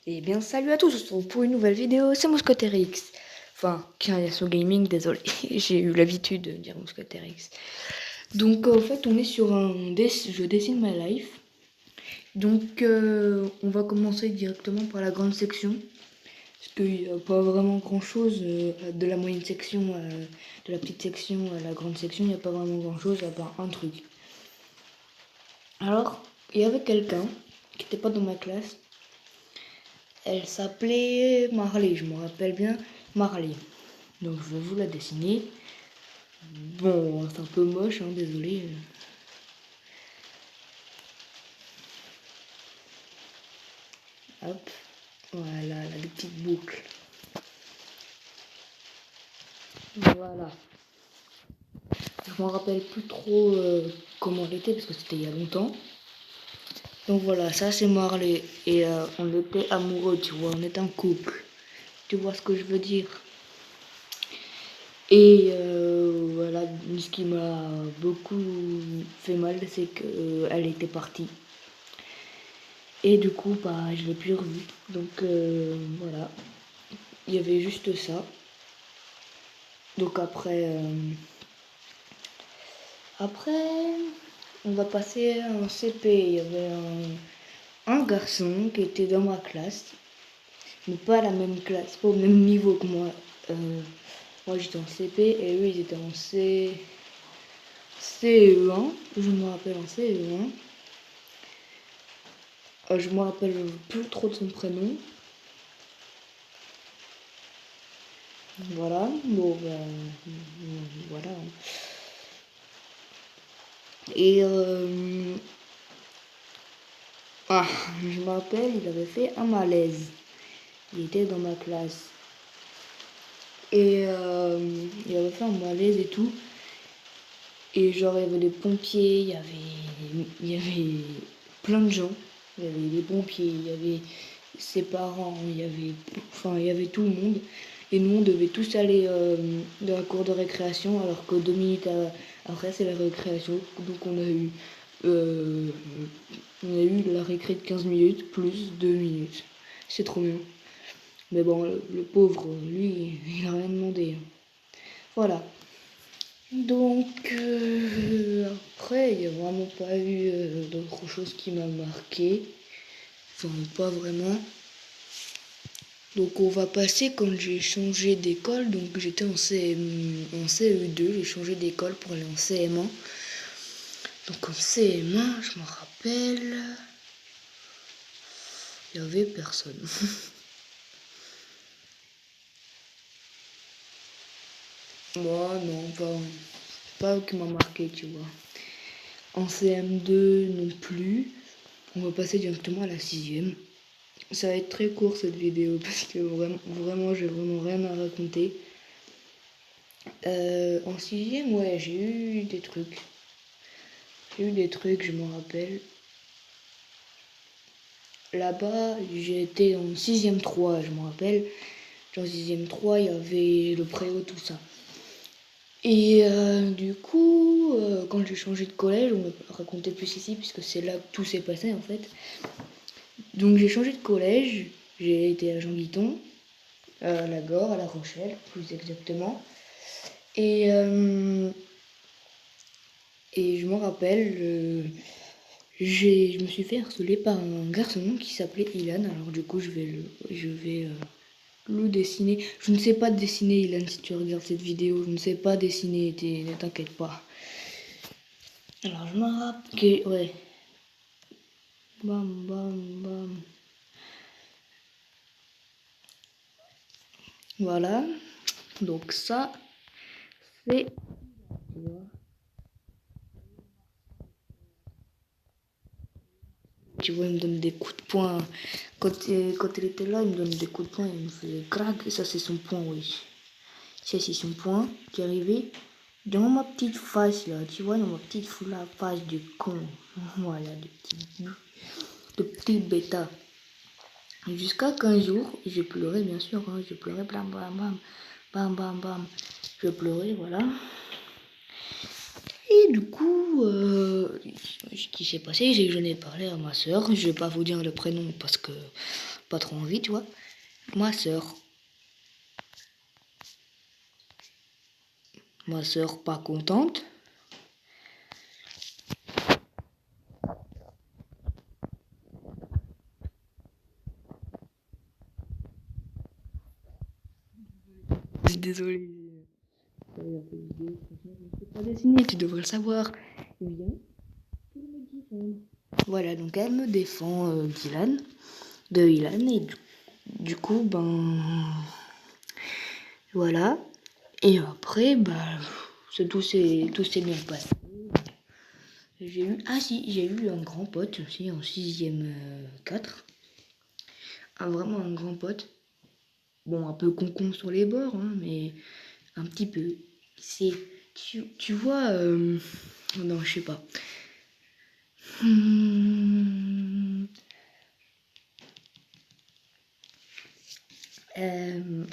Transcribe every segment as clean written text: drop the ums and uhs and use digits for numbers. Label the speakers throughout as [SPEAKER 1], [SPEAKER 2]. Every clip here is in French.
[SPEAKER 1] Et bien salut à tous, on se retrouve pour une nouvelle vidéo, c'est Mousquetaire X. Enfin, Kyriaso Gaming, désolé, j'ai eu l'habitude de dire Mousquetaire X. Donc en fait on est sur je dessine my life. Donc on va commencer directement par la grande section. Parce qu'il n'y a pas vraiment grand chose de la moyenne section, de la petite section à la grande section, il n'y a pas vraiment grand chose à part un truc. Alors, il y avait quelqu'un qui n'était pas dans ma classe. Elle s'appelait Marley, je me rappelle bien, Marley. Donc je vais vous la dessiner. Bon, c'est un peu moche, hein, désolé. Hop, voilà, la petite boucle. Voilà. Je m'en rappelle plus trop comment elle était parce que c'était il y a longtemps. Donc voilà, ça c'est Marley. Et on était amoureux, tu vois, on est un couple. Tu vois ce que je veux dire? Et voilà, ce qui m'a beaucoup fait mal, c'est qu'elle était partie. Et du coup, bah, je l'ai plus revue. Donc voilà, il y avait juste ça. Donc après, on va passer en CP. Il y avait un garçon qui était dans ma classe, mais pas la même classe, pas au même niveau que moi. Moi j'étais en CP et eux ils étaient en CE1, je me rappelle en CE1. Je me rappelle plus trop de son prénom. Voilà, bon voilà. Et je me rappelle, il avait fait un malaise. Il était dans ma classe. Et il avait fait un malaise et tout. Et genre, il y avait des pompiers, il y avait plein de gens. Il y avait des pompiers, il y avait ses parents, il y avait tout le monde. Et nous, on devait tous aller dans la cour de récréation, alors que 2 minutes après, c'est la récréation. Donc euh, on a eu la récré de 15 minutes plus 2 minutes. C'est trop bien. Mais bon, le pauvre, lui, il a rien demandé. Voilà. Donc, après, il n'y a vraiment pas eu d'autre chose qui m'a marqué. Enfin, pas vraiment. Donc, on va passer quand j'ai changé d'école. Donc, j'étais en CE2, j'ai changé d'école pour aller en CM1. Donc, en CM1, je me rappelle, il n'y avait personne. Moi, non, pas qui m'a marqué, tu vois. En CM2 non plus. On va passer directement à la 6e. Ça va être très court cette vidéo parce que vraiment j'ai vraiment rien à raconter. En 6e, ouais, j'ai eu des trucs. Je me rappelle. Là-bas, j'étais en 6e 3, je me rappelle. En 6e 3, il y avait le préau, tout ça. Et du coup, quand j'ai changé de collège, on me racontait plus ici, puisque c'est là que tout s'est passé en fait. Donc j'ai changé de collège, j'ai été à Jean-Guiton, à la Gore, à La Rochelle, plus exactement. Et je me rappelle, je me suis fait harceler par un garçon qui s'appelait Ilan. Alors du coup, je vais le dessiner. Je ne sais pas dessiner, Ilan, si tu regardes cette vidéo. Je ne sais pas dessiner, ne t'inquiète pas. Alors je me rappelle, ouais. Bam, bam, bam. Voilà. Donc ça, c'est... Tu vois, il me donne des coups de poing. Quand il était là, il me donne des coups de poing. Il me faisait crac. Et ça, c'est son poing, oui. Ça, c'est son poing qui est arrivé dans ma petite face, là. Tu vois, dans ma petite face de con. Voilà, de petit bêta. Et jusqu'à qu'un jour, j'ai pleuré, bien sûr. Hein, j'ai pleuré, blam, blam, bam. Bam, bam, bam. Je pleurais, voilà. Et du coup, ce qui s'est passé, c'est que j'en ai parlé à ma soeur. Je vais pas vous dire le prénom parce que pas trop envie, tu vois. Ma sœur pas contente. Je suis désolée. Je ne sais pas dessiner, tu devrais le savoir. Viens, tu me défends. Voilà, donc elle me défend de Ilan, et du coup, ben voilà. Et après, bah, tout s'est bien passé. J'ai eu un grand pote aussi en 6ème 4. Vraiment un grand pote. Bon, un peu concon sur les bords, hein, mais un petit peu. Tu vois, non, je sais pas.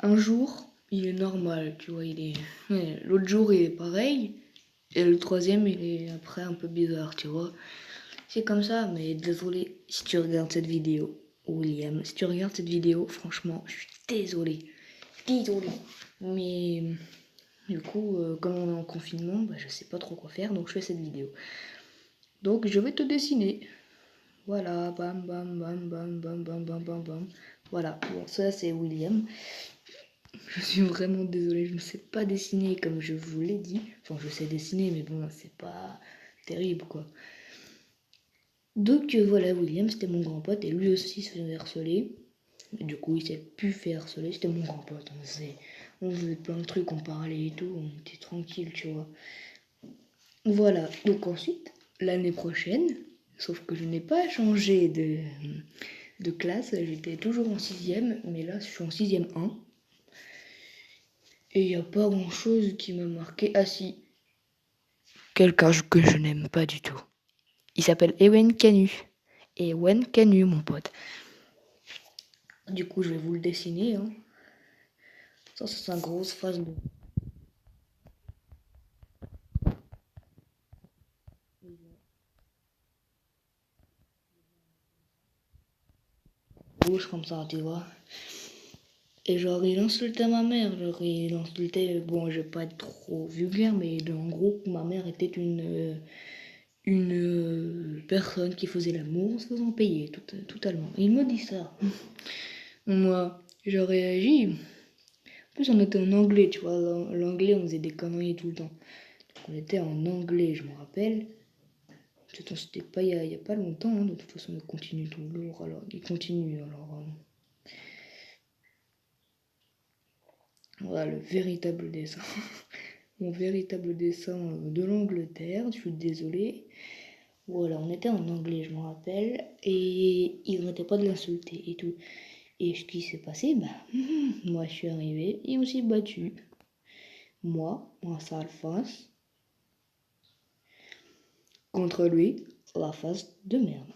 [SPEAKER 1] Un jour, il est normal, tu vois, l'autre jour, il est pareil. Et le troisième, il est après un peu bizarre, tu vois. C'est comme ça, mais désolé si tu regardes cette vidéo, William. Si tu regardes cette vidéo, franchement, je suis désolé. Désolé. Mais du coup, comme on est en confinement, bah, je sais pas trop quoi faire, donc je fais cette vidéo. Donc je vais te dessiner. Voilà, bam, bam, bam, bam, bam, bam, bam, bam, bam. Voilà, bon, ça c'est William. Je suis vraiment désolée, je ne sais pas dessiner comme je vous l'ai dit. Enfin, je sais dessiner, mais bon, c'est pas terrible, quoi. Donc voilà, William, c'était mon grand pote, et lui aussi se faisait harceler. Du coup, il s'est plus fait harceler, c'était mon grand pote. On faisait plein de trucs, on parlait et tout, on était tranquille, tu vois. Voilà, donc ensuite, l'année prochaine, sauf que je n'ai pas changé de classe, j'étais toujours en 6ème, mais là je suis en 6ème 1. Et il n'y a pas grand chose qui m'a marqué. Ah si, quelqu'un que je n'aime pas du tout. Il s'appelle Ewen Canu. Ewen Canu, mon pote. Du coup, je vais vous le dessiner. Hein. Ça, c'est sa grosse face de... Rouge comme ça, tu vois. Et genre, il insultait ma mère. Genre, il insultait... Bon, je vais pas être trop vulgaire, mais en gros, ma mère était une personne qui faisait l'amour en se faisant payer, totalement. Il me dit ça. Moi, je réagis. En plus, on était en anglais, tu vois. L'anglais, on faisait des conneries tout le temps. Donc, on était en anglais, je me rappelle. C'était pas il y a pas longtemps, hein. De toute façon, il continue toujours. Alors, il continue. Alors, voilà le véritable dessin. Mon véritable dessin de l'Angleterre. Je suis désolée. Voilà, on était en anglais, je me rappelle. Et il n'arrêtait pas de l'insulter et tout. Et ce qui s'est passé, bah, moi je suis arrivée, il m'a aussi battu. Moi, sale face, contre lui, la face de merde.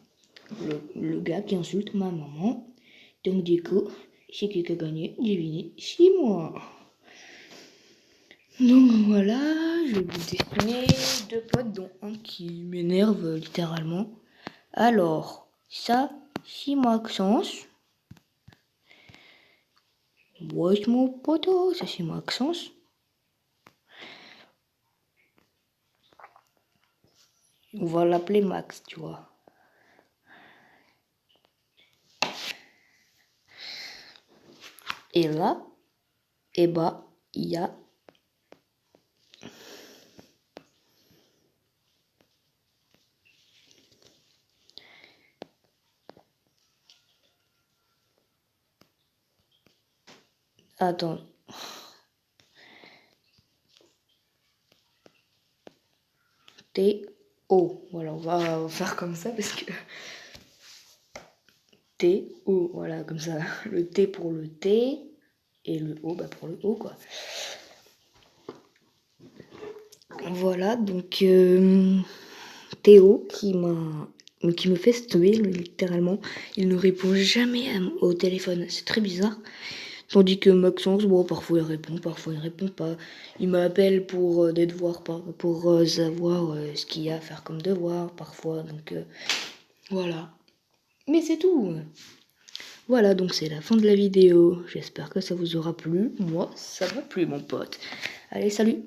[SPEAKER 1] Le gars qui insulte ma maman. Donc du coup, c'est qui a gagné, devinez, c'est moi. Donc voilà, je vais vous dessiner deux potes, dont un qui m'énerve littéralement. Alors, ça, c'est Maxence. Wesh mon poteau, ça c'est Maxence. On va l'appeler Max, tu vois. Et là, eh bah, il y a... Attends. T-O. Voilà, on va faire comme ça parce que... T-O, voilà, comme ça. Le T pour le T et le O bah, pour le O, quoi. Voilà, donc Théo qui me fait stopper littéralement. Il ne répond jamais au téléphone, c'est très bizarre. Tandis que Maxence, bon, parfois il répond pas. Il m'appelle pour des devoirs, pour savoir ce qu'il y a à faire comme devoir, parfois. Donc voilà. Mais c'est tout. Voilà, donc c'est la fin de la vidéo. J'espère que ça vous aura plu. Moi, ça m'a plu, mon pote. Allez, salut!